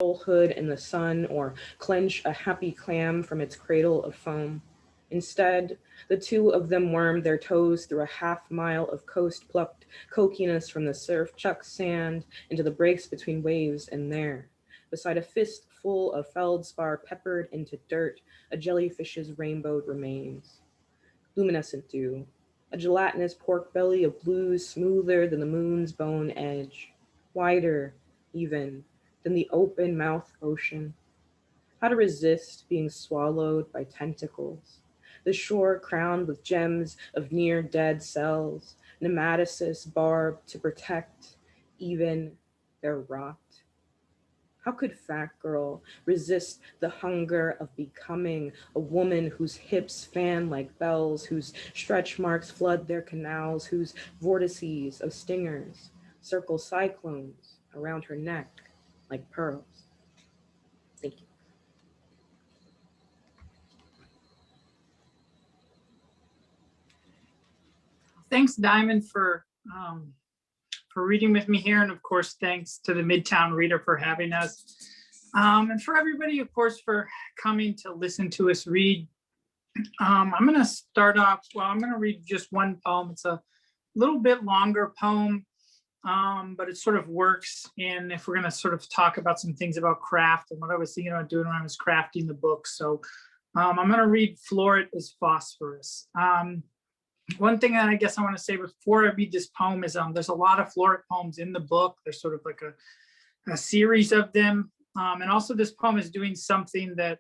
roll hood in the sun or clench a happy clam from its cradle of foam. Instead, the two of them wormed their toes through a half-mile of coast-plucked cokiness from the surf-chucked sand into the breaks between waves, and there, beside a fist full of feldspar peppered into dirt, a jellyfish's rainbowed remains. Luminescent dew, a gelatinous pork belly of blues smoother than the moon's bone edge, wider, even, than the open-mouthed ocean. How to resist being swallowed by tentacles? The shore crowned with gems of near dead cells, nematocysts barbed to protect even their rot. How could Fat Girl resist the hunger of becoming a woman whose hips fan like bells, whose stretch marks flood their canals, whose vortices of stingers circle cyclones around her neck like pearls? Thank you. Thanks, Diamond, for reading with me here. And of course, thanks to the Midtown Reader for having us. And for everybody, of course, for coming to listen to us read. I'm going to start off, I'm going to read just one poem. It's a little bit longer poem, but it sort of works in, if we're going to sort of talk about some things about craft and what I was thinking about doing when I was crafting the book. So I'm going to read Forde as Phosphorus. One thing that I guess I want to say before I read this poem is there's a lot of Forde poems in the book. There's sort of like a series of them. And also this poem is doing something that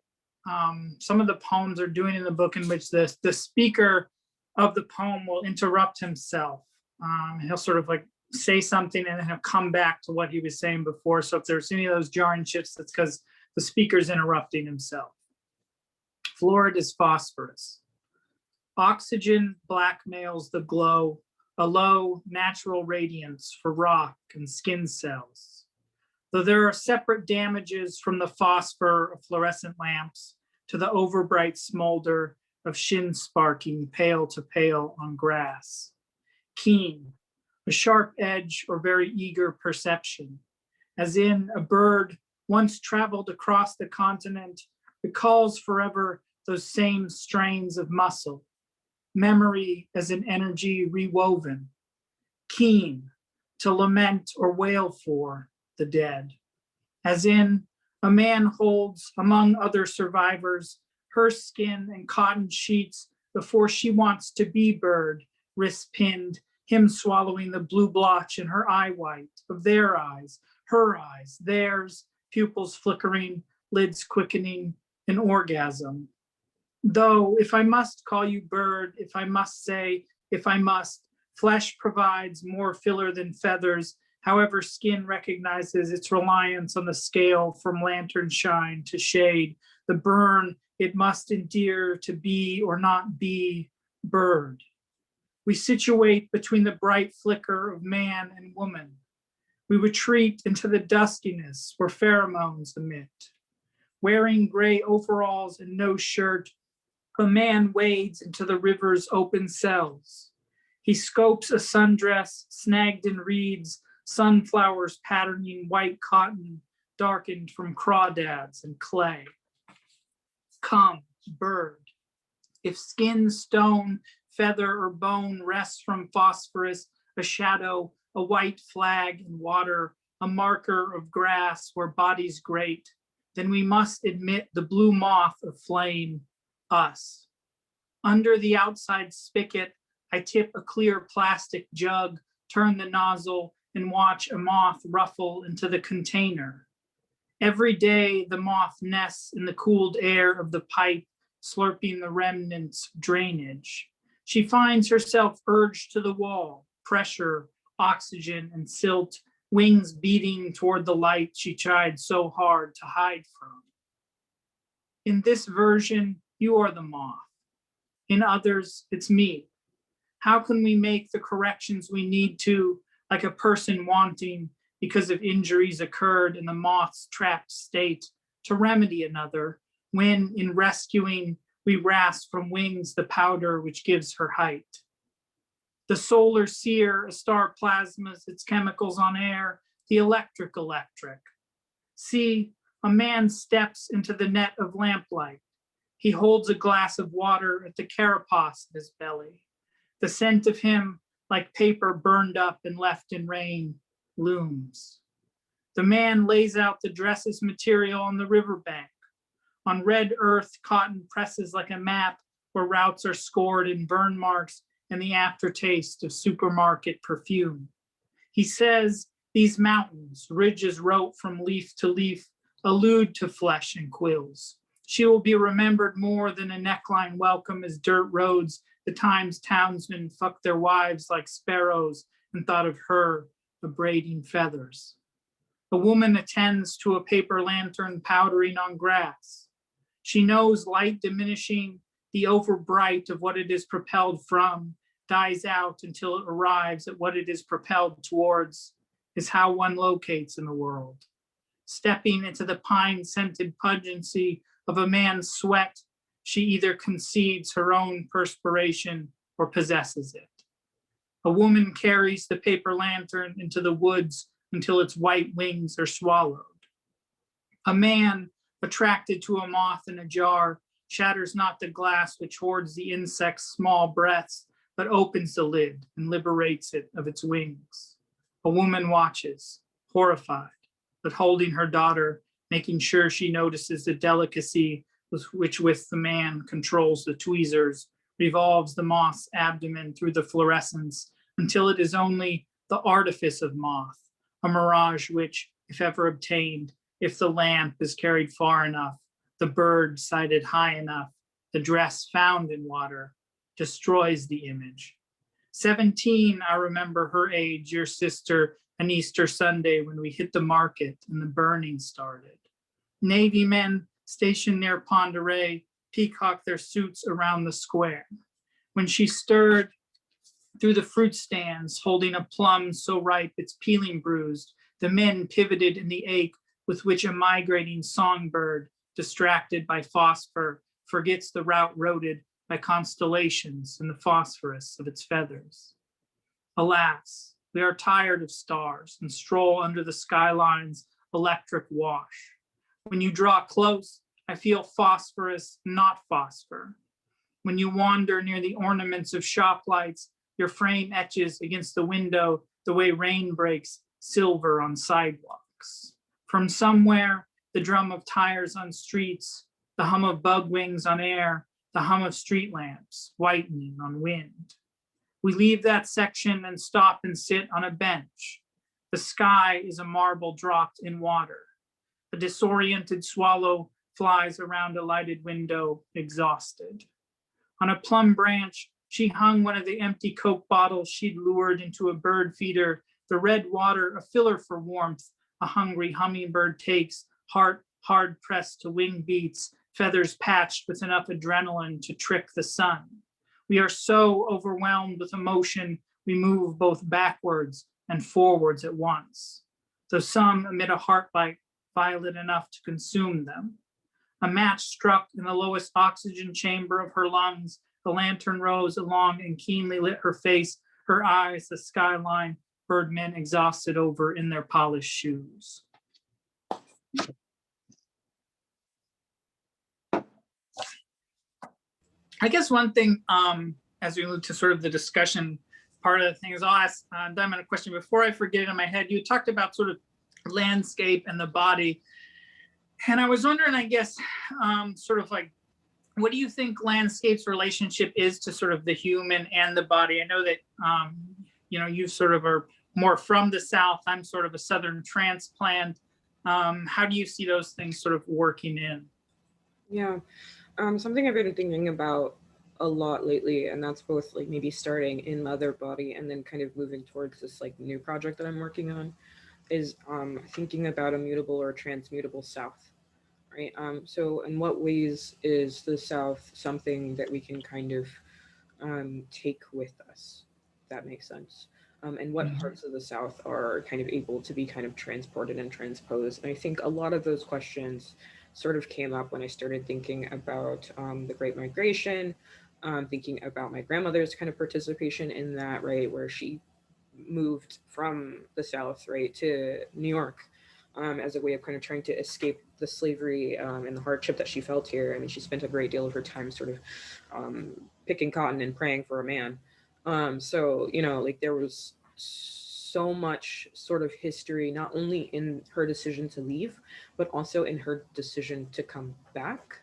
some of the poems are doing in the book, in which the speaker of the poem will interrupt himself. He'll sort of like say something and then he'll come back to what he was saying before. So if there's any of those jarring shifts, that's because the speaker's interrupting himself. Forde is Phosphorus. Oxygen blackmails the glow, a low natural radiance for rock and skin cells. Though there are separate damages from the phosphor of fluorescent lamps to the overbright smolder of shin sparking pale to pale on grass. Keen, a sharp edge or very eager perception, as in a bird once traveled across the continent recalls forever those same strains of muscle. Memory as an energy rewoven, keen to lament or wail for the dead, as in a man holds among other survivors her skin and cotton sheets before she wants to be bird, wrist pinned, him swallowing the blue blotch in her eye white of their eyes, her eyes, theirs, pupils flickering, lids quickening, an orgasm. Though, if I must call you bird, if I must say, if I must, flesh provides more filler than feathers, however skin recognizes its reliance on the scale from lantern shine to shade, the burn it must endure to be or not be bird. We situate between the bright flicker of man and woman. We retreat into the duskiness where pheromones emit. Wearing gray overalls and no shirt, a man wades into the river's open cells. He scopes a sundress snagged in reeds, sunflowers patterning white cotton, darkened from crawdads and clay. Come, bird. If skin, stone, feather, or bone rests from phosphorus, a shadow, a white flag in water, a marker of grass where bodies grate, then we must admit the blue moth of flame, us. Under the outside spigot, I tip a clear plastic jug, turn the nozzle, and watch a moth ruffle into the container. Every day, the moth nests in the cooled air of the pipe, slurping the remnants of drainage. She finds herself urged to the wall, pressure, oxygen, and silt, wings beating toward the light she tried so hard to hide from. In this version, you are the moth. In others, it's me. How can we make the corrections we need to, like a person wanting, because of injuries occurred in the moth's trapped state, to remedy another, when in rescuing, we rasp from wings the powder which gives her height? The Solar Seer, a star plasmas its chemicals on air, the electric. See, A man steps into the net of lamplight. He holds a glass of water at the carapace of his belly. The scent of him, like paper burned up and left in rain, looms. The man lays out the dress's material on the riverbank. On red earth, cotton presses like a map where routes are scored in burn marks and the aftertaste of supermarket perfume. He says these mountains, ridges wrote from leaf to leaf, allude to flesh and quills. She will be remembered more than a neckline welcome as dirt roads, the times townsmen fucked their wives like sparrows and thought of her, the braiding feathers. A woman attends to a paper lantern powdering on grass. She knows light diminishing, the overbright of what it is propelled from, dies out until it arrives at what it is propelled towards, is how one locates in the world. Stepping into the pine-scented pungency of a man's sweat, she either concedes her own perspiration or possesses it. A woman carries the paper lantern into the woods until its white wings are swallowed. A man, attracted to a moth in a jar, shatters not the glass which hoards the insect's small breaths, but opens the lid and liberates it of its wings. A woman watches, horrified, but holding her daughter, making sure she notices the delicacy with which the man controls the tweezers, revolves the moth's abdomen through the fluorescence until it is only the artifice of moth, a mirage which, if ever obtained, if the lamp is carried far enough, the bird sighted high enough, the dress found in water, destroys the image. 17, I remember her age, your sister, an Easter Sunday when we hit the market and the burning started. Navy men stationed near Ponderay peacocked their suits around the square. When she stirred through the fruit stands, holding a plum so ripe it's peeling bruised, the men pivoted in the ache with which a migrating songbird, distracted by phosphor, forgets the route roaded by constellations and the phosphorus of its feathers. Alas, we are tired of stars and stroll under the skyline's electric wash. When you draw close, I feel phosphorus, not phosphor. When you wander near the ornaments of shop lights, your frame etches against the window the way rain breaks silver on sidewalks. From somewhere, the drum of tires on streets, the hum of bug wings on air, the hum of street lamps whitening on wind. We leave that section and stop and sit on a bench. The sky is a marble dropped in water. A disoriented swallow flies around a lighted window, exhausted. On a plum branch, she hung one of the empty Coke bottles she'd lured into a bird feeder, the red water a filler for warmth, a hungry hummingbird takes, heart hard pressed to wing beats, feathers patched with enough adrenaline to trick the sun. We are so overwhelmed with emotion, we move both backwards and forwards at once, though some emit a heartlight violet enough to consume them. A match struck in the lowest oxygen chamber of her lungs, the lantern rose along and keenly lit her face, her eyes, the skyline, birdmen exhausted over in their polished shoes. I guess one thing, as we move to sort of the discussion part of the thing, is I'll ask Diamond a question before I forget it in my head. You talked about sort of landscape and the body. And I was wondering, I guess, sort of like, what do you think landscape's relationship is to sort of the human and the body? I know that, you sort of are more from the South. I'm sort of a Southern transplant. How do you see those things sort of working in? Yeah, something I've been thinking about a lot lately, and that's both like maybe starting in mother body and then kind of moving towards this like new project that I'm working on, is thinking about a mutable or transmutable South, right? So in what ways is the South something that we can kind of take with us? If that makes sense. And what parts of the South are kind of able to be kind of transported and transposed? And I think a lot of those questions sort of came up when I started thinking about the Great Migration, thinking about my grandmother's kind of participation in that, right, where she moved from the South, right, to New York as a way of kind of trying to escape the slavery and the hardship that she felt here. I mean, she spent a great deal of her time sort of picking cotton and praying for a man. So, you know, like there was so much sort of history, not only in her decision to leave, but also in her decision to come back.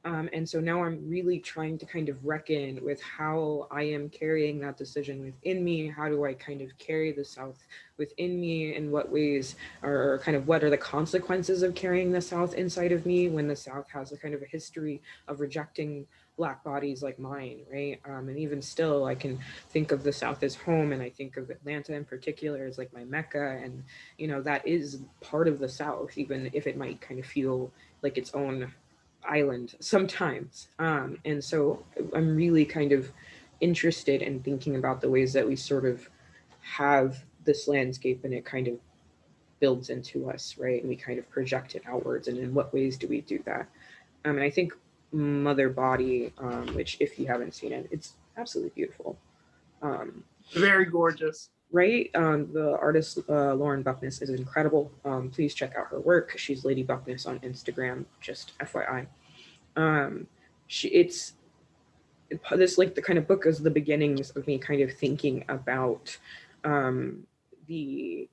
And so now I'm really trying to kind of reckon with how I am carrying that decision within me. How do I kind of carry the South within me? In what ways, or kind of what are the consequences of carrying the South inside of me when the South has a kind of a history of rejecting Black bodies like mine, right? And even still, I can think of the South as home, and I think of Atlanta in particular as like my Mecca. And, you know, that is part of the South, even if it might kind of feel like its own island sometimes. And so I'm really kind of interested in thinking about the ways that we sort of have this landscape and it kind of builds into us, right? And we kind of project it outwards. And in what ways do we do that? And I think Mother Body, which if you haven't seen it, it's absolutely beautiful. Very gorgeous. Right? The artist Lauren Buckness is incredible. Please check out her work. She's Lady Buckness on Instagram, just FYI. It's this, like, the kind of book is the beginnings of me kind of thinking about the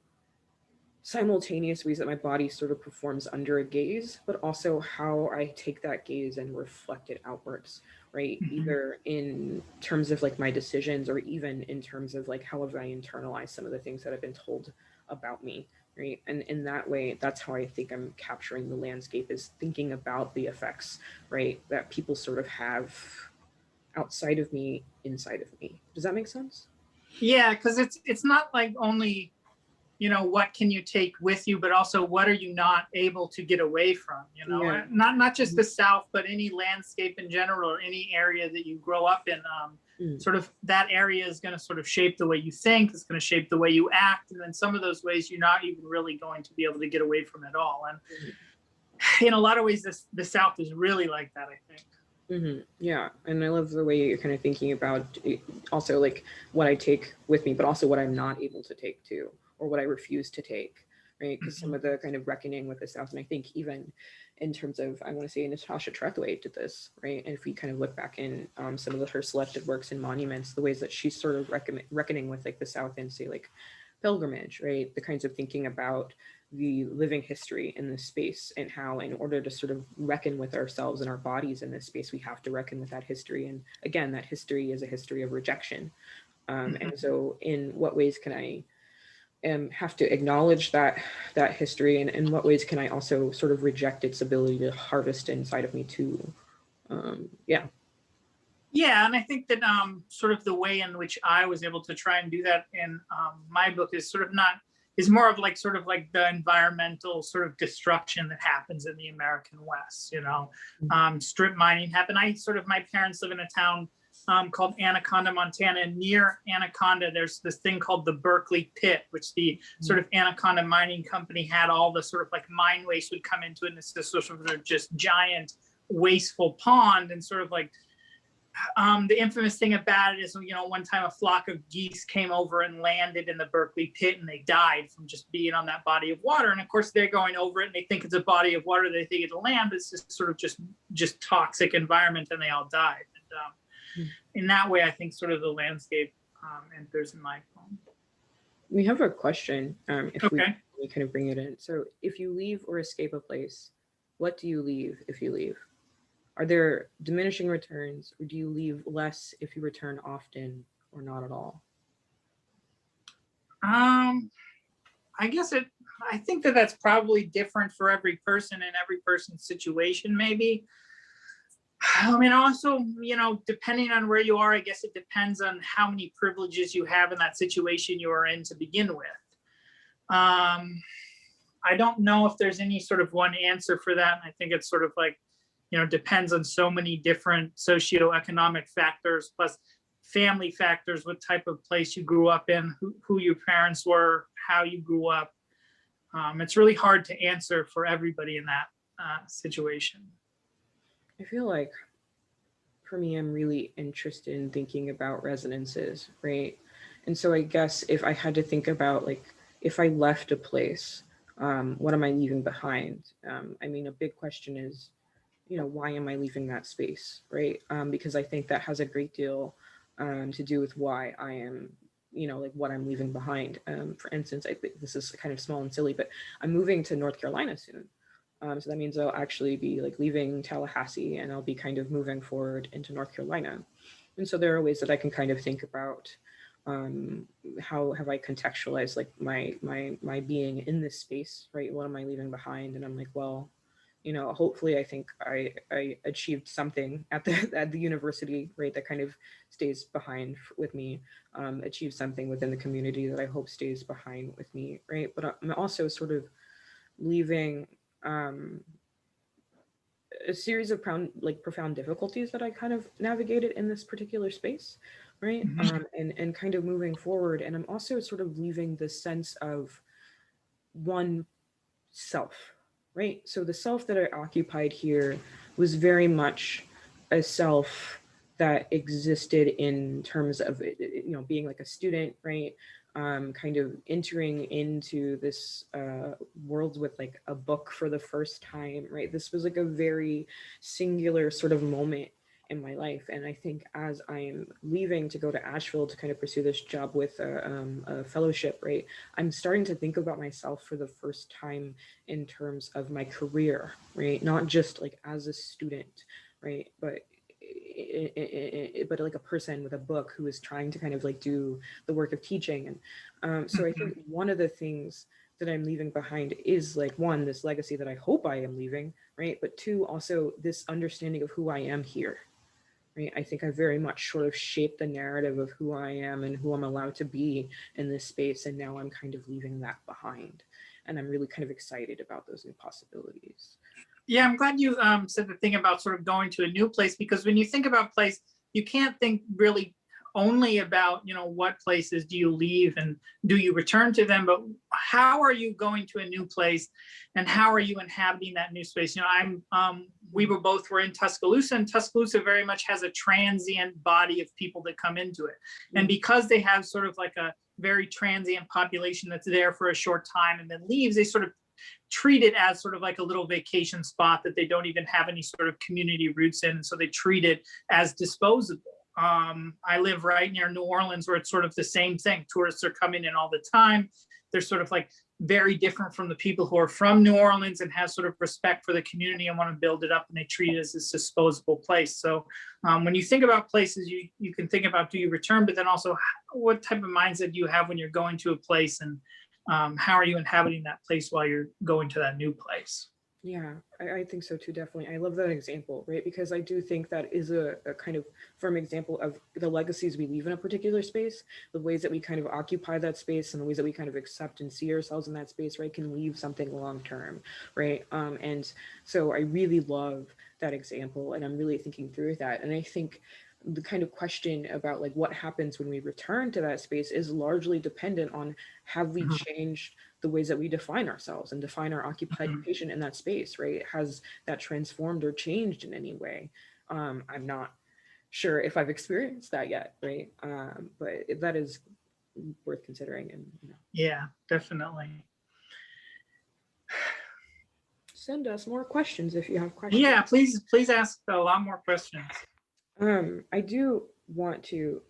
simultaneous ways that my body sort of performs under a gaze, but also how I take that gaze and reflect it outwards, right? Mhm. Either in terms of like my decisions, or even in terms of like how have I internalized some of the things that have been told about me, right? And in that way, that's how I think I'm capturing the landscape, is thinking about the effects, right, that people sort of have outside of me, inside of me. Does that make sense? Yeah, because it's not like only, you know, what can you take with you, but also what are you not able to get away from, you know? Yeah. Not just the South, but any landscape in general, or any area that you grow up in. Sort of that area is going to sort of shape the way you think, it's going to shape the way you act, and then some of those ways you're not even really going to be able to get away from at all. And in a lot of ways, the South is really like that, I think. Yeah, and I love the way you're kind of thinking about also like what I take with me, but also what I'm not able to take too, or what I refuse to take, right? Because some of the kind of reckoning with the South, and I think even in terms of, I want to say Natasha Trethewey did this, right? And if we kind of look back in some of her selected works and monuments, the ways that she's sort of reckoning with like the South and say like pilgrimage, right? The kinds of thinking about the living history in this space, and how in order to sort of reckon with ourselves and our bodies in this space, we have to reckon with that history. And again, that history is a history of rejection. And so in what ways can I have to acknowledge that history, and in what ways can I also sort of reject its ability to harvest inside of me too? Yeah. Yeah, and I think that sort of the way in which I was able to try and do that in my book is sort of not, is more of like sort of like the environmental sort of destruction that happens in the American West. You know, strip mining happened. My parents live in a town called Anaconda, Montana. And near Anaconda, there's this thing called the Berkeley Pit, which the sort of Anaconda mining company had all the sort of like mine waste would come into it, and it's this sort of just giant wasteful pond. And sort of like the infamous thing about it is, you know, one time a flock of geese came over and landed in the Berkeley Pit, and they died from just being on that body of water. And of course, they're going over it and they think it's a body of water, they think it's a land, but it's just sort of just toxic environment, and they all died. And in that way, I think sort of the landscape enters in my poem. We have a question. If Okay. we kind of bring it in. So, if you leave or escape a place, what do you leave if you leave? Are there diminishing returns, or do you leave less if you return often or not at all? I guess I think that that's probably different for every person and every person's situation, maybe. I mean, also, you know, depending on where you are, I guess it depends on how many privileges you have in that situation you are in to begin with. I don't know if there's any sort of one answer for that. And I think it's sort of like, you know, depends on so many different socioeconomic factors, plus family factors, what type of place you grew up in, who your parents were, how you grew up. It's really hard to answer for everybody in that situation. I feel like for me, I'm really interested in thinking about resonances, right? And so I guess if I had to think about like if I left a place, What am I leaving behind? I mean, a big question is, why am I leaving that space, right? Because I think that has a great deal to do with why I am, like what I'm leaving behind. For instance, I think this is kind of small and silly, but I'm moving to North Carolina soon. So that means I'll actually be like leaving Tallahassee and I'll be kind of moving forward into North Carolina. And so there are ways that I can kind of think about how have I contextualized like my being in this space, right? What am I leaving behind? And I'm like, well, hopefully I think I achieved something at the university, right? That kind of stays behind with me, achieved something within the community that I hope stays behind with me, right? But I'm also sort of leaving um, a series of profound difficulties that I kind of navigated in this particular space, right? Mhm. And kind of moving forward. And I'm also sort of leaving the sense of one self, right? So the self that I occupied here was very much a self that existed in terms of being like a student, right? Kind of entering into this world with like a book for the first time, right? This was like a very singular sort of moment in my life. And I think as I'm leaving to go to Asheville to kind of pursue this job with a fellowship, right, I'm starting to think about myself for the first time in terms of my career, right? Not just like as a student, right? But like a person with a book who is trying to kind of like do the work of teaching. And so I think Mhm. one of the things that I'm leaving behind is like one, this legacy that I hope I am leaving, right? But two, also this understanding of who I am here, right? I think I very much sort of shaped the narrative of who I am and who I'm allowed to be in this space. And now I'm kind of leaving that behind. And I'm really kind of excited about those new possibilities. Yeah, I'm glad you said the thing about sort of going to a new place, because when you think about place, you can't think really only about, what places do you leave and do you return to them, but how are you going to a new place and how are you inhabiting that new space? We were in Tuscaloosa, and Tuscaloosa very much has a transient body of people that come into it. And because they have sort of like a very transient population that's there for a short time and then leaves, they sort of treat it as sort of like a little vacation spot that they don't even have any sort of community roots in. And so they treat it as disposable. I live right near New Orleans, where it's sort of the same thing. Tourists are coming in all the time. They're sort of like very different from the people who are from New Orleans and have sort of respect for the community and want to build it up, and they treat it as this disposable place. So when you think about places, you can think about, do you return, but then also what type of mindset do you have when you're going to a place, and how are you inhabiting that place while you're going to that new place? Yeah, I think so too, definitely. I love that example, right? Because I do think that is a kind of firm example of the legacies we leave in a particular space, the ways that we kind of occupy that space and the ways that we kind of accept and see ourselves in that space, right, can leave something long term, right? And so I really love that example, and I'm really thinking through that. And I think the kind of question about like what happens when we return to that space is largely dependent on, have we Mhm. changed the ways that we define ourselves and define our occupation in that space, right? Has that transformed or changed in any way? I'm not sure if I've experienced that yet, right? But that is worth considering. And Yeah, definitely. send us more questions if you have questions. Yeah, please ask a lot more questions. I do want to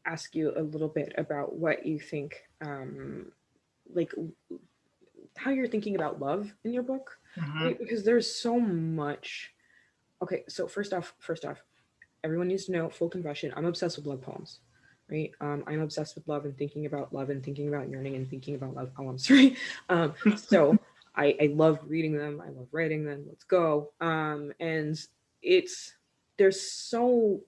ask you a little bit about what you think, like how you're thinking about love in your book, Mhm. right? Because there's so much. Okay, so first off, everyone needs to know, full confession, I'm obsessed with love poems, right? I'm obsessed with love and thinking about love and thinking about yearning and thinking about love poems, right? So I love reading them. I love writing them. Let's go. And it's, there's so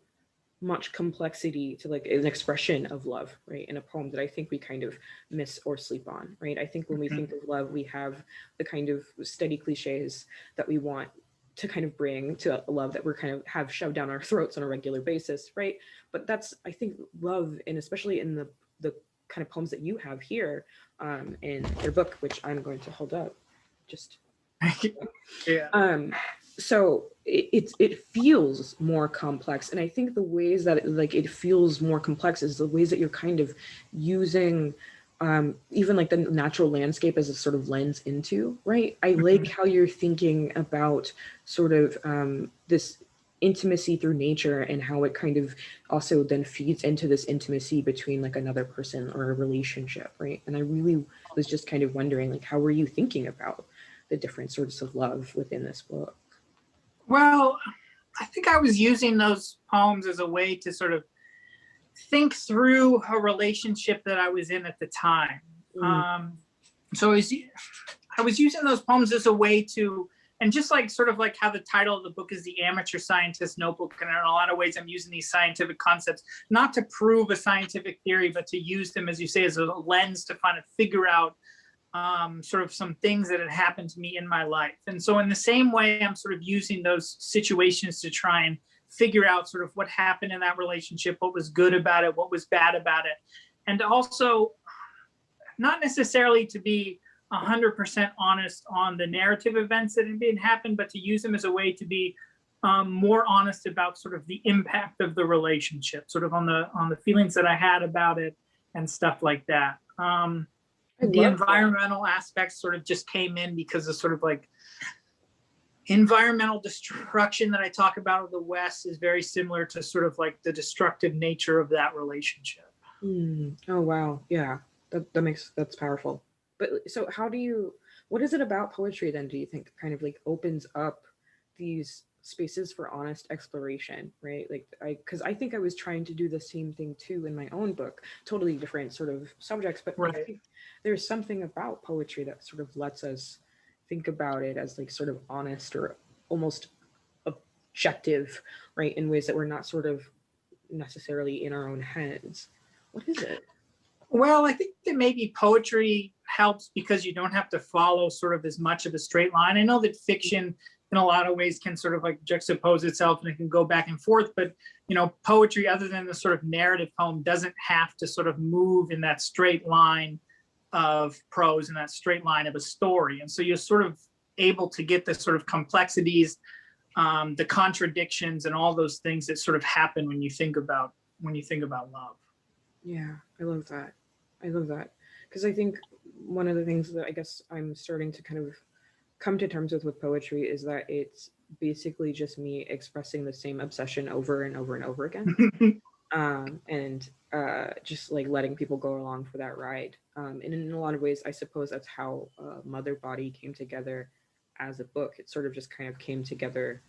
much complexity to like an expression of love, right, in a poem that I think we kind of miss or sleep on, right? I think when we think of love, we have the kind of steady cliches that we want to kind of bring to a love that we're kind of have shoved down our throats on a regular basis, right? But that's, I think, love, and especially in the kind of poems that you have here in your book, which I'm going to hold up just Yeah. so it feels more complex, and I think the ways that it feels more complex is the ways that you're kind of using even like the natural landscape as a sort of lens into, right? I like how you're thinking about sort of this intimacy through nature and how it kind of also then feeds into this intimacy between like another person or a relationship, right? And I really was just kind of wondering, like, how were you thinking about the different sorts of love within this book? Well, I think I was using those poems as a way to sort of think through a relationship that I was in at the time. Mm. So I was using those poems as a way to, and just like sort of like how the title of the book is The Amateur Scientist Notebook, and in a lot of ways I'm using these scientific concepts not to prove a scientific theory, but to use them, as you say, as a lens to kind of figure out sort of some things that had happened to me in my life. And so in the same way, I'm sort of using those situations to try and figure out sort of what happened in that relationship, what was good about it, what was bad about it. And also not necessarily to be 100% honest on the narrative events that had been happened, but to use them as a way to be more honest about sort of the impact of the relationship, sort of on the feelings that I had about it and stuff like that. The environmental aspects sort of just came in because of sort of like environmental destruction that I talk about of the West is very similar to sort of like the destructive nature of that relationship. Oh, wow. Yeah, that's powerful. But so what is it about poetry then, do you think, kind of like opens up these spaces for honest exploration, right? Like because I think I was trying to do the same thing too in my own book, totally different sort of subjects, but I think there's something about poetry that sort of lets us think about it as like sort of honest or almost objective, right? In ways that we're not sort of necessarily in our own heads. What is it? Well, I think that maybe poetry helps because you don't have to follow sort of as much of a straight line. I know that fiction in a lot of ways can sort of like juxtapose itself and it can go back and forth, but poetry, other than the sort of narrative poem, doesn't have to sort of move in that straight line of prose and that straight line of a story. And so you're sort of able to get the sort of complexities, the contradictions and all those things that sort of happen when you think about love. Yeah, I love that. I love that. Because I think one of the things that I guess I'm starting to kind of come to terms with poetry is that it's basically just me expressing the same obsession over and over and over again. And just like letting people go along for that ride. And in a lot of ways, I suppose that's how Mother Body came together as a book. It sort of just kind of came together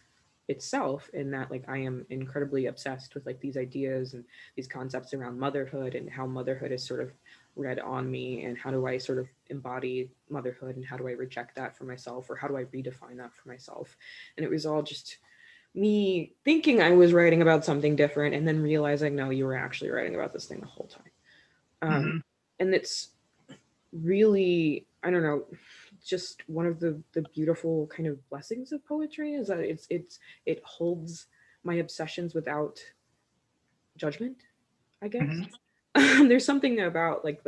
itself in that like I am incredibly obsessed with like these ideas and these concepts around motherhood and how motherhood is sort of read on me and how do I sort of embody motherhood and how do I reject that for myself or how do I redefine that for myself. And it was all just me thinking I was writing about something different and then realizing no, you were actually writing about this thing the whole time. And it's really, I don't know, just one of the beautiful kind of blessings of poetry is that it holds my obsessions without judgment, I guess. There's something about like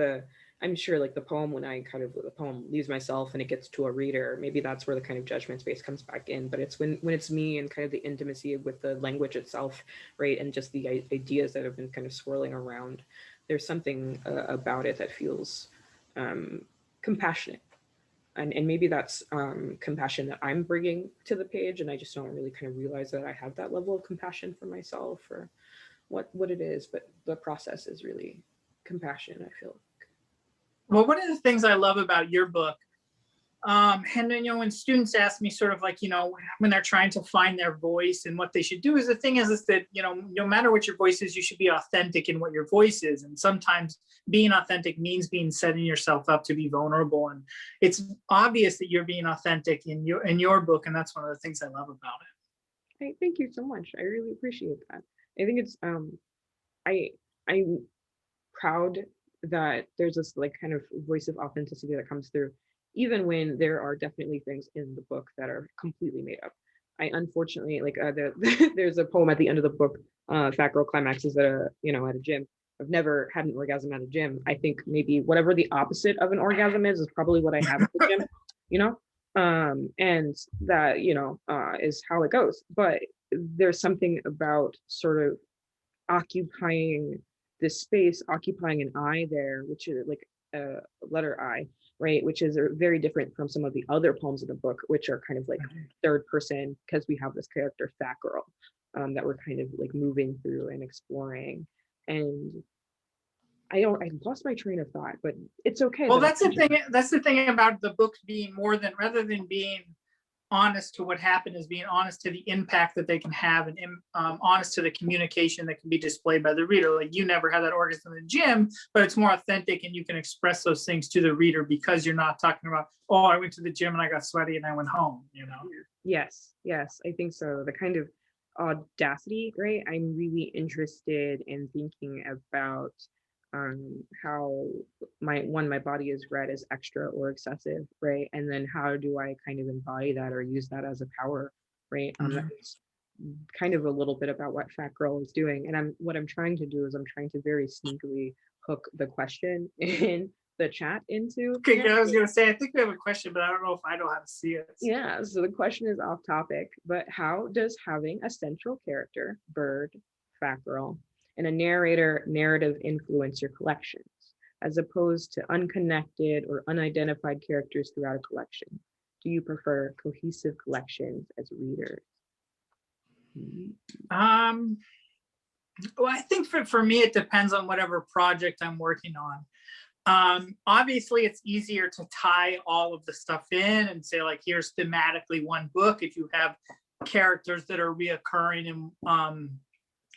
I'm sure like the poem when the poem leaves myself and it gets to a reader, maybe that's where the kind of judgment space comes back in. But it's when it's me and kind of the intimacy with the language itself, right, and just the ideas that have been kind of swirling around. There's something about it that feels compassionate, and maybe that's compassion that I'm bringing to the page, and I just don't really kind of realize that I have that level of compassion for myself or what it is, but the process is really compassion, I feel. Well, one of the things I love about your book, and then, when students ask me sort of like, when they're trying to find their voice and what they should do, is the thing is that, no matter what your voice is, you should be authentic in what your voice is. And sometimes being authentic means setting yourself up to be vulnerable. And it's obvious that you're being authentic in your book. And that's one of the things I love about it. Hey, thank you so much. I really appreciate that. I think it's, I'm proud that there's this like kind of voice of authenticity that comes through, even when there are definitely things in the book that are completely made up. I unfortunately like there's a poem at the end of the book, Fat Girl Climaxes at a gym. I've never had an orgasm at a gym. I think maybe whatever the opposite of an orgasm is probably what I have at the gym, and that is how it goes. But there's something about sort of occupying this space, occupying an eye there, which is like letter I, right, which is very different from some of the other poems in the book, which are kind of like third person, because we have this character Fat Girl that we're kind of like moving through and exploring. And I lost my train of thought, but it's okay. Well, that's the thing. That's the thing about the book being more than, rather than being honest to what happened, is being honest to the impact that they can have, and honest to the communication that can be displayed by the reader. Like, you never had that orgasm in the gym, but it's more authentic, and you can express those things to the reader because you're not talking about, oh, I went to the gym and I got sweaty and I went home, you know? Yes, I think so. The kind of audacity, right? I'm really interested in thinking about how my body is read as extra or excessive, right? And then how do I kind of embody that or use that as a power, right? That's kind of a little bit about what Fat Girl is doing. And what I'm trying to do is I'm trying to very sneakily hook the question in the chat into. Okay, I was gonna say, I think we have a question, but I don't know if I know how to see it. Yeah, so the question is off topic, but how does having a central character, bird, Fat Girl, and a narrative influence your collections, as opposed to unconnected or unidentified characters throughout a collection? Do you prefer cohesive collections as readers? Well, I think for me, it depends on whatever project I'm working on. Obviously, it's easier to tie all of the stuff in and say, like, here's thematically one book if you have characters that are reoccurring and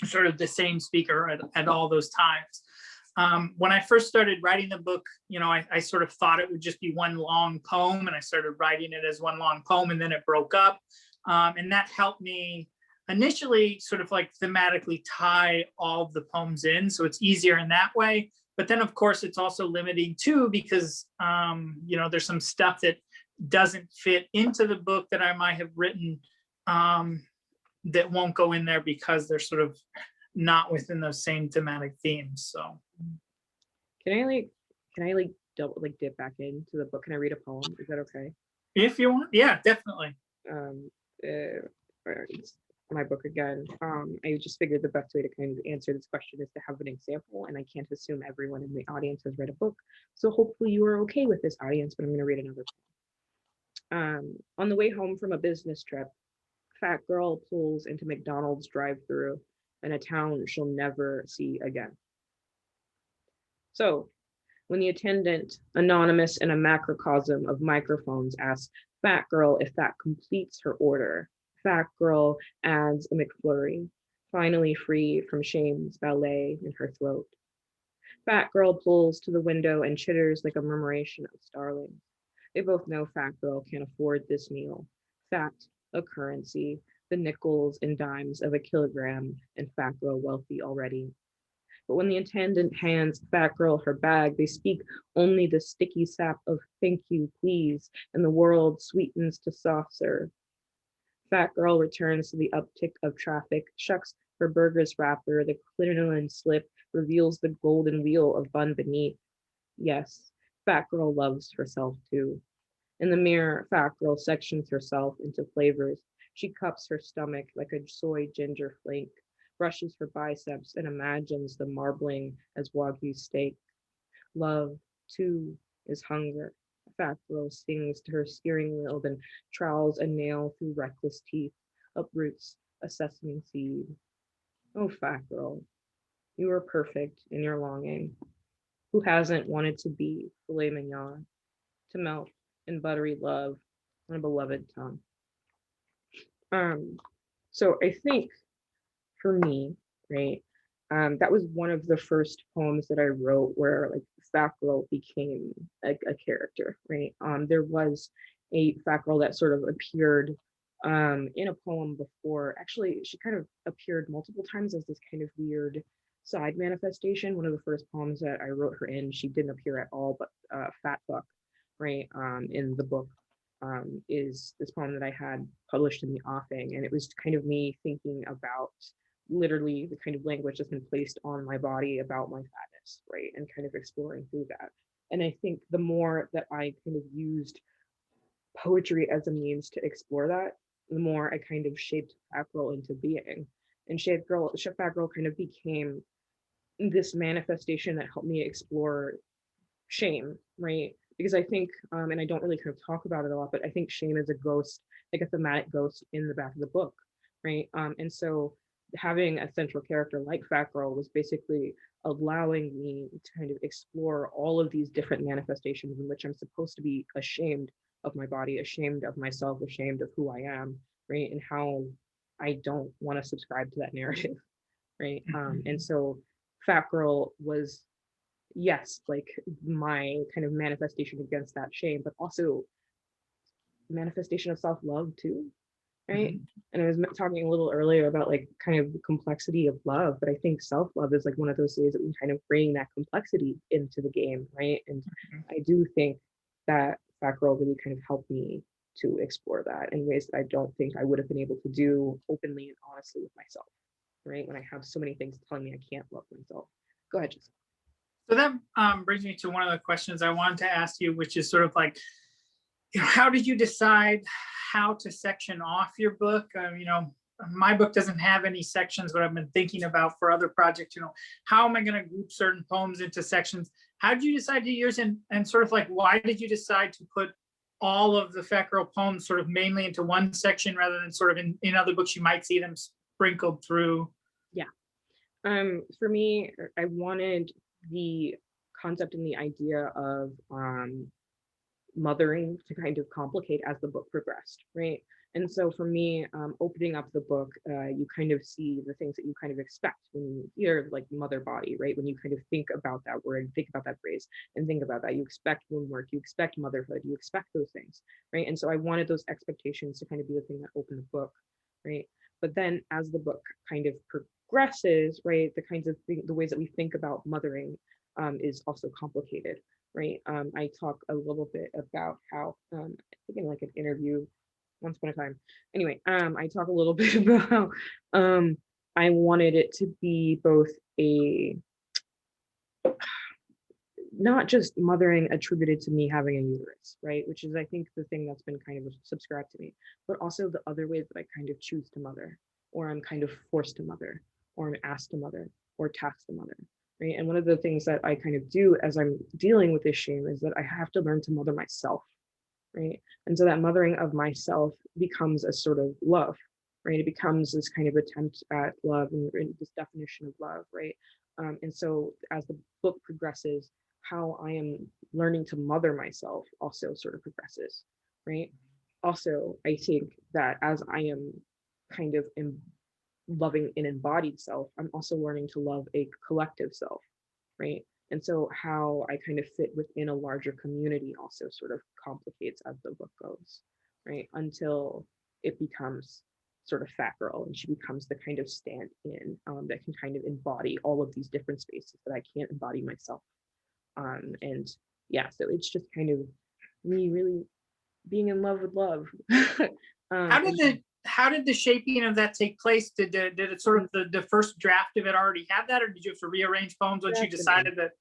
sort of the same speaker at all those times. When I first started writing the book, I sort of thought it would just be one long poem, and I started writing it as one long poem, and then it broke up. And that helped me initially sort of like thematically tie all of the poems in. So it's easier in that way. But then, of course, it's also limiting too, because, there's some stuff that doesn't fit into the book that I might have written that won't go in there because they're sort of not within those same thematic themes. So can I double dip back into the book? Can I read a poem? Is that okay? If you want, yeah, definitely. It's my book again. I just figured the best way to kind of answer this question is to have an example, and I can't assume everyone in the audience has read a book. So hopefully you are okay with this, audience, but I'm going to read another poem. On the way home from a business trip, Fat Girl pulls into McDonald's drive-through in a town she'll never see again. So when the attendant, anonymous in a macrocosm of microphones, asks Fat Girl if that completes her order, Fat Girl adds a McFlurry, finally free from shame's ballet in her throat. Fat Girl pulls to the window and chitters like a murmuration of starlings. They both know Fat Girl can't afford this meal. Fat, a currency, the nickels and dimes of a kilogram, and Fat Girl wealthy already. But when the attendant hands Fat Girl her bag, they speak only the sticky sap of thank you, please, and the world sweetens to soft serve. Fat Girl returns to the uptick of traffic, shucks her burger's wrapper, the crinoline slip reveals the golden wheel of bun beneath. Yes, Fat Girl loves herself too. In the mirror, Fat Girl sections herself into flavors. She cups her stomach like a soy ginger flake, brushes her biceps, and imagines the marbling as Wagyu steak. Love, too, is hunger. Fat Girl sings to her steering wheel, then trowels a nail through reckless teeth, uproots a sesame seed. Oh, Fat Girl, you are perfect in your longing. Who hasn't wanted to be filet mignon, to melt in buttery love on a beloved tongue? So I think for me, right, that was one of the first poems that I wrote where like Fat Girl became a character, right? There was a Fat Girl that sort of appeared in a poem before. Actually, she kind of appeared multiple times as this kind of weird side manifestation. One of the first poems that I wrote her in, she didn't appear at all, but Fat Fuck, right, in the book, is this poem that I had published in the offing. And it was kind of me thinking about literally the kind of language that's been placed on my body about my fatness, right? And kind of exploring through that. And I think the more that I kind of used poetry as a means to explore that, the more I kind of shaped Fat Girl into being. And Fat Girl kind of became this manifestation that helped me explore shame, right? Because I think, and I don't really kind of talk about it a lot, but I think shame is a ghost, like a thematic ghost in the back of the book, right? And so having a central character like Fat Girl was basically allowing me to kind of explore all of these different manifestations in which I'm supposed to be ashamed of my body, ashamed of myself, ashamed of who I am, right? And how I don't want to subscribe to that narrative, right? And so Fat Girl was, yes, like my kind of manifestation against that shame, but also manifestation of self-love too, right? And I was talking a little earlier about like kind of the complexity of love, but I think self-love is like one of those ways that we kind of bring that complexity into the game, right? And I do think that Fat Girl really kind of helped me to explore that in ways that I don't think I would have been able to do openly and honestly with myself, right? When I have so many things telling me I can't love myself. Go ahead, Jessica. So that brings me to one of the questions I wanted to ask you, which is sort of like, how did you decide how to section off your book? My book doesn't have any sections, but I've been thinking about for other projects, how am I going to group certain poems into sections? How did you decide to use, and sort of like, why did you decide to put all of the Fat Girl poems sort of mainly into one section rather than sort of in other books you might see them sprinkled through? Yeah. For me, I wanted the concept and the idea of mothering to kind of complicate as the book progressed, right? And so for me, opening up the book, you kind of see the things that you kind of expect when you hear like mother body, right? When you kind of think about that word, think about that phrase, and think about that, you expect womb work, you expect motherhood, you expect those things, right? And so I wanted those expectations to kind of be the thing that opened the book, right? But then as the book kind of progresses, right, the kinds of the ways that we think about mothering is also complicated, right? I talk a little bit about how, I think in like an interview once upon a time. Anyway, I talk a little bit about how I wanted it to be both a, not just mothering attributed to me having a uterus, right? Which is, I think, the thing that's been kind of subscribed to me, but also the other ways that I kind of choose to mother, or I'm kind of forced to mother, or I'm asked to mother, or tasked to mother, right? And one of the things that I kind of do as I'm dealing with this shame is that I have to learn to mother myself, right? And so that mothering of myself becomes a sort of love, right? It becomes this kind of attempt at love and this definition of love, right? And so as the book progresses, how I am learning to mother myself also sort of progresses, right? Also, I think that as I am kind of loving an embodied self, I'm also learning to love a collective self, right? And so how I kind of fit within a larger community also sort of complicates as the book goes, right? Until it becomes sort of Fat Girl and she becomes the kind of stand-in that can kind of embody all of these different spaces that I can't embody myself. And yeah, so it's just kind of me really being in love with love. How did the shaping of that take place? Did it sort of the first draft of it already have that, or did you have to rearrange poems once you decided that?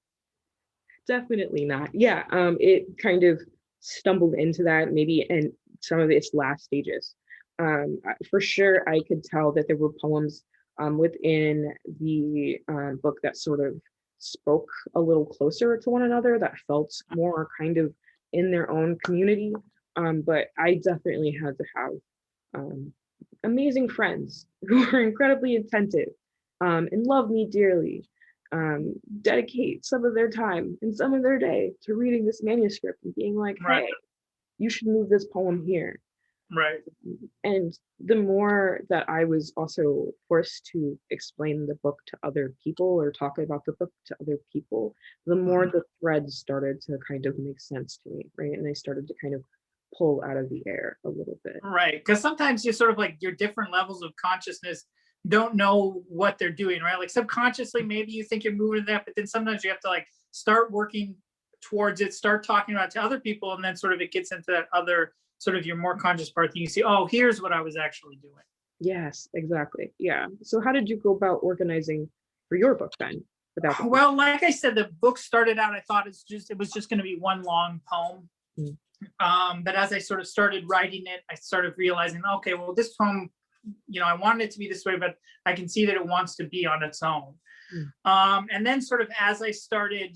Definitely not. Yeah, it kind of stumbled into that maybe in some of its last stages. For sure, I could tell that there were poems within the book that sort of spoke a little closer to one another, that felt more kind of in their own community. But I definitely had to have amazing friends who are incredibly attentive and love me dearly, dedicate some of their time and some of their day to reading this manuscript and being like, hey, you should move this poem here. Right. And the more that I was also forced to explain the book to other people or talk about the book to other people, the more the threads started to kind of make sense to me, right? And they started to kind of pull out of the air a little bit. Right, because sometimes you sort of like your different levels of consciousness don't know what they're doing, right? Like subconsciously, maybe you think you're moving to that, but then sometimes you have to like start working towards it, start talking about it to other people, and then sort of it gets into that other sort of your more conscious part that you see, oh, here's what I was actually doing. Yes, exactly. Yeah. So how did you go about organizing for your book then? Well, like I said, the book started out, I thought it was just going to be one long poem. But as I sort of started writing it, I started realizing, okay, well, this poem, I wanted it to be this way, but I can see that it wants to be on its own. And then sort of as I started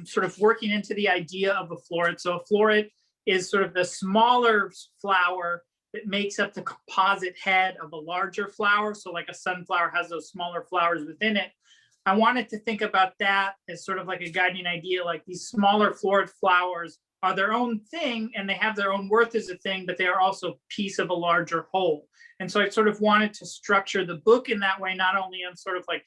sort of working into the idea of a floret. So a floret is sort of the smaller flower that makes up the composite head of a larger flower. So like a sunflower has those smaller flowers within it. I wanted to think about that as sort of like a guiding idea, like these smaller floret flowers are their own thing and they have their own worth as a thing, but they are also a piece of a larger whole. And so I sort of wanted to structure the book in that way, not only on sort of like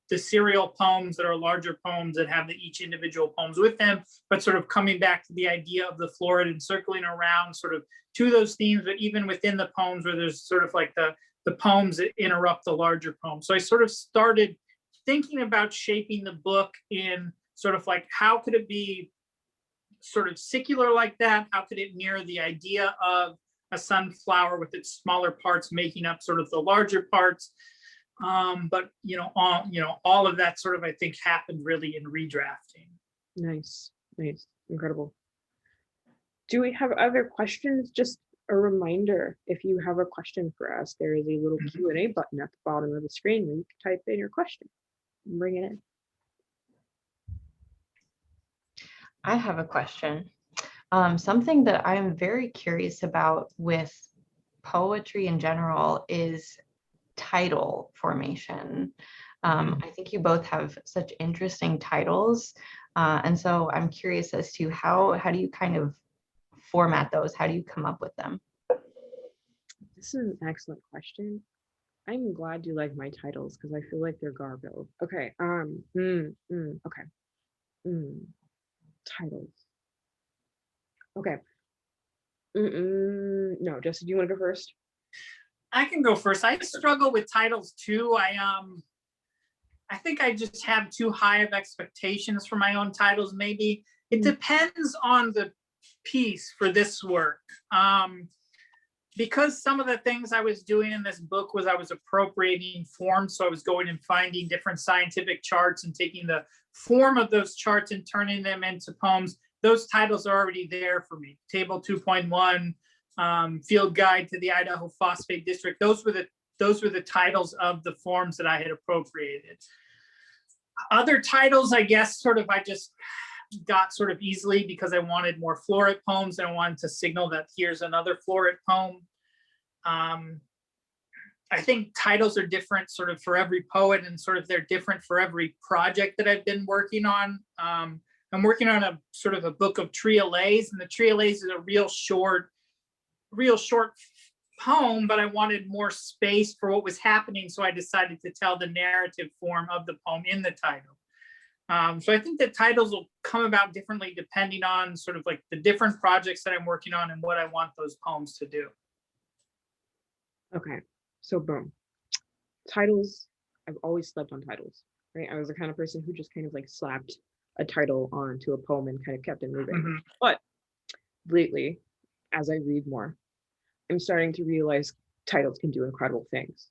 the serial poems that are larger poems that have each individual poems with them, but sort of coming back to the idea of the floret and circling around sort of to those themes, but even within the poems where there's sort of like the poems that interrupt the larger poem. So I sort of started thinking about shaping the book in sort of like, how could it be sort of secular like that? How could it mirror the idea of a sunflower with its smaller parts making up sort of the larger parts? But all of that sort of, I think, happened really in redrafting. Nice, incredible. Do we have other questions? Just a reminder, if you have a question for us, there is a little Q&A button at the bottom of the screen where you can type in your question and bring it in. I have a question. Something that I'm very curious about with poetry in general is title formation. I think you both have such interesting titles. And so I'm curious as to how do you kind of format those? How do you come up with them? This is an excellent question. I'm glad you like my titles because I feel like they're garbled. Okay. Titles. Okay. No, Jesse, do you want to go first? I can go first. I struggle with titles too. I think I just have too high of expectations for my own titles. Maybe it depends on the piece for this work. Because some of the things I was doing in this book was I was appropriating forms. So I was going and finding different scientific charts and taking the form of those charts and turning them into poems. Those titles are already there for me. Table 2.1, Field Guide to the Idaho Phosphate District. Those were the titles of the forms that I had appropriated. Other titles, I guess, I just got sort of easily because I wanted more floret poems and I wanted to signal that here's another floret poem. I think titles are different sort of for every poet and sort of they're different for every project that I've been working on. I'm working on a sort of a book of triolets, and the triolets is a real short poem, but I wanted more space for what was happening. So I decided to tell the narrative form of the poem in the title. So I think that titles will come about differently depending on sort of like the different projects that I'm working on and what I want those poems to do. Okay, so boom. Titles, I've always slept on titles, right? I was the kind of person who just kind of like slapped a title onto a poem and kind of kept it moving. But lately, as I read more, I'm starting to realize titles can do incredible things.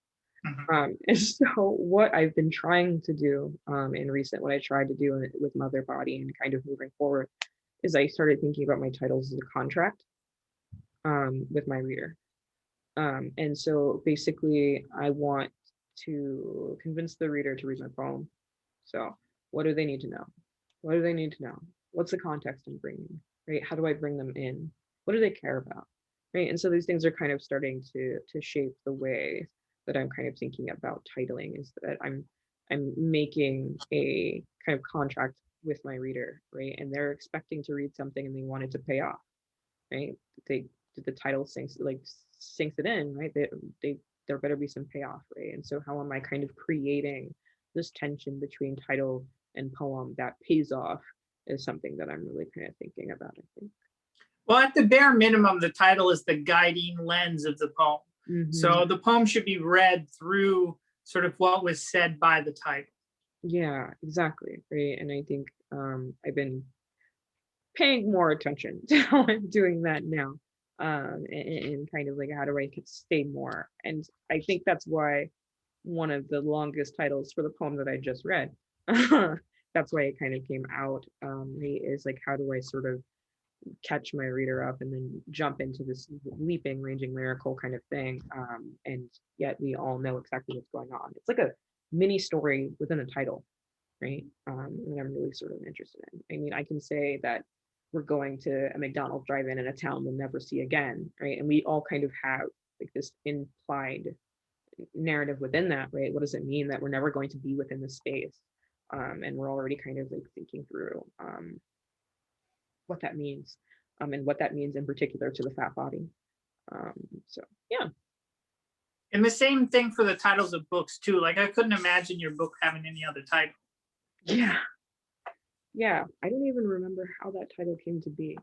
And so what I've been trying to do what I tried to do with Mother Body and kind of moving forward is I started thinking about my titles as a contract with my reader. And so basically I want to convince the reader to read my poem. So what do they need to know? What do they need to know? What's the context I'm bringing, right? How do I bring them in? What do they care about, right? And so these things are kind of starting to shape the way that I'm kind of thinking about titling, is that I'm making a kind of contract with my reader, right? And they're expecting to read something and they want it to pay off, right? The title sinks it in, right? There better be some payoff, right? And so how am I kind of creating this tension between title and poem that pays off is something that I'm really kind of thinking about, I think. Well, at the bare minimum, the title is the guiding lens of the poem. So the poem should be read through sort of what was said by the title. Yeah, exactly, right? And I think I've been paying more attention to how I'm doing that now, and kind of like how do I stay more. And I think that's why one of the longest titles for the poem that I just read, that's why it kind of came out, is like, how do I sort of catch my reader up and then jump into this leaping, ranging lyrical kind of thing, and yet we all know exactly what's going on. It's like a mini story within a title, right? And I'm really sort of interested in. I mean, I can say that we're going to a McDonald's drive-in in a town we'll never see again, right? And we all kind of have like this implied narrative within that, right? What does it mean that we're never going to be within the space? And we're already kind of like thinking through what that means, and what that means in particular to the fat body. So yeah. And the same thing for the titles of books too. Like I couldn't imagine your book having any other title. Yeah. Yeah. I don't even remember how that title came to be.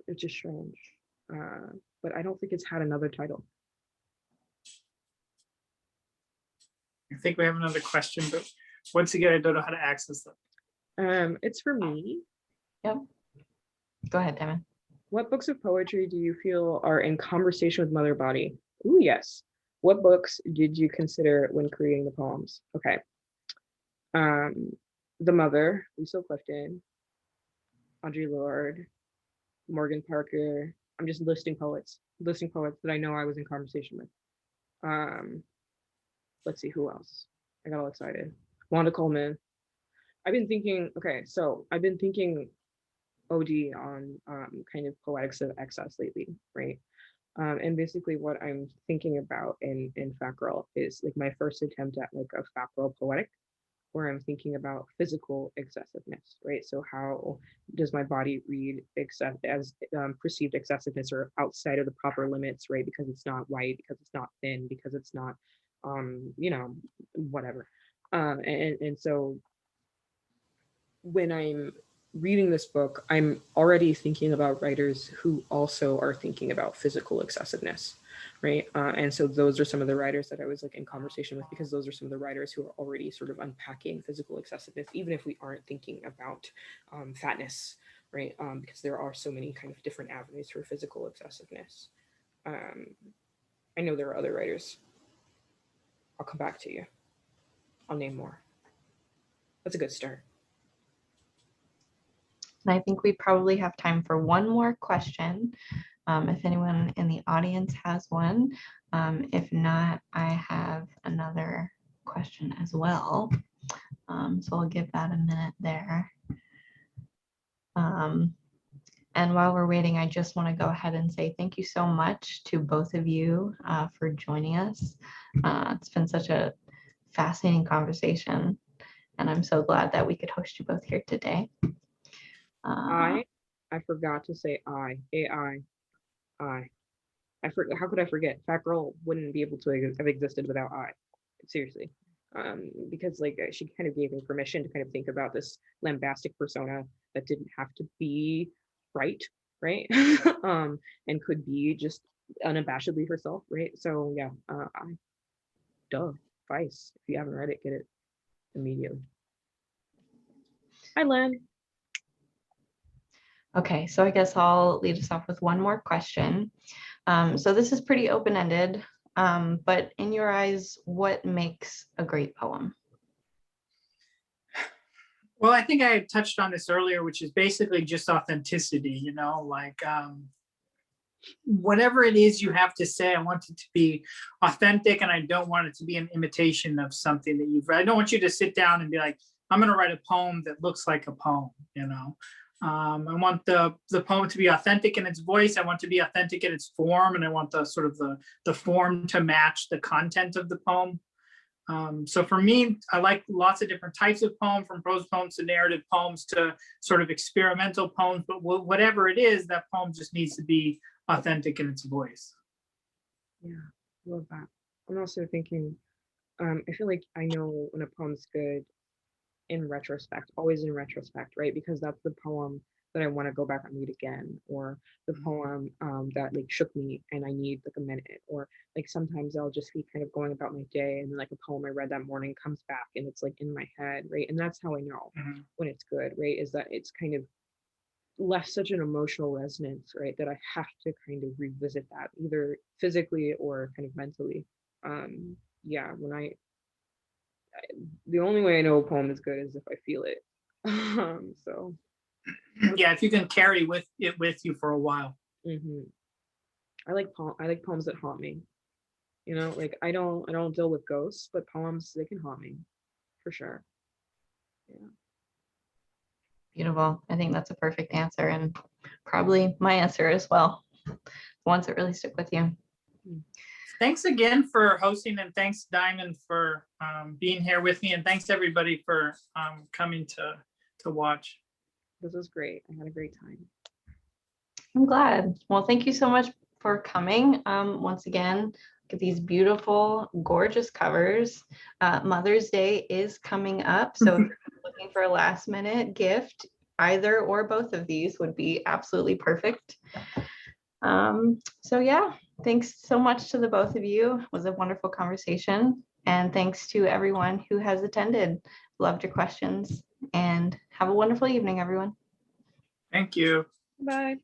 It's just strange. But I don't think it's had another title. I think we have another question, but once again, I don't know how to access them. It's for me. Yep. Go ahead, Damon. What books of poetry do you feel are in conversation with mother body? Ooh, yes. What books did you consider when creating the poems? Okay. The Mother, Lisa Clifton, Audre Lorde, Morgan Parker. I'm just listing poets that I know I was in conversation with. Let's see who else. I got all excited. Wanda Coleman. I've been thinking OD on kind of poetics of excess lately, right? And basically what I'm thinking about in Fat Girl is like my first attempt at like a Fat Girl poetic, where I'm thinking about physical excessiveness, right? So how does my body read as perceived excessiveness or outside of the proper limits, right? Because it's not white, because it's not thin, because it's not, whatever. And so when I'm reading this book, I'm already thinking about writers who also are thinking about physical excessiveness, right? And so those are some of the writers that I was like in conversation with, because those are some of the writers who are already sort of unpacking physical excessiveness, even if we aren't thinking about fatness, right? Because there are so many kind of different avenues for physical excessiveness. I know there are other writers. I'll come back to you. I'll name more. That's a good start. And I think we probably have time for one more question. If anyone in the audience has one. If not, I have another question as well. So I'll give that a minute there. And while we're waiting, I just want to go ahead and say thank you so much to both of you for joining us. It's been such a fascinating conversation, and I'm so glad that we could host you both here today. I forgot to say AI. I forgot. How could I forget? Fat Girl wouldn't be able to have existed without I. Seriously, because like she kind of gave me permission to kind of think about this lambastic persona that didn't have to be right, and could be just unabashedly herself, right? So yeah, duh, Vice. If you haven't read it, get it immediately. Hi, Len. Okay, so I guess I'll lead us off with one more question. So this is pretty open-ended, but in your eyes, what makes a great poem? Well, I think I touched on this earlier, which is basically just authenticity, like whatever it is you have to say, I want it to be authentic, and I don't want it to be an imitation of something that you've read. I don't want you to sit down and be like, I'm going to write a poem that looks like a poem, I want the poem to be authentic in its voice. I want to be authentic in its form, and I want the sort of the form to match the content of the poem. So for me, I like lots of different types of poems, from prose poems to narrative poems to sort of experimental poems, but whatever it is, that poem just needs to be authentic in its voice. Yeah, love that. I'm also thinking, I feel like I know when a poem's good in retrospect, always in retrospect, right? Because that's the poem that I want to go back and read again, or the poem that like shook me and I need like a minute, or like sometimes I'll just be kind of going about my day and like a poem I read that morning comes back and it's like in my head, right? And that's how I know when it's good, right? Is that it's kind of left such an emotional resonance, right? That I have to kind of revisit that either physically or kind of mentally. Yeah, the only way I know a poem is good is if I feel it. So yeah, if you can carry it with you for a while. I like poems that haunt me. Like I don't deal with ghosts, but poems, they can haunt me for sure. Yeah. Beautiful. I think that's a perfect answer, and probably my answer as well. The ones that really stick with you. Thanks again for hosting, and thanks Diamond for being here with me, and thanks everybody for coming to watch. This was great. I had a great time. I'm glad. Well, thank you so much for coming. Once again, look at these beautiful, gorgeous covers. Mother's Day is coming up, so if you're looking for a last minute gift, either or both of these would be absolutely perfect. So yeah, thanks so much to the both of you. It was a wonderful conversation. And thanks to everyone who has attended. Loved your questions, and have a wonderful evening, everyone. Thank you. Bye.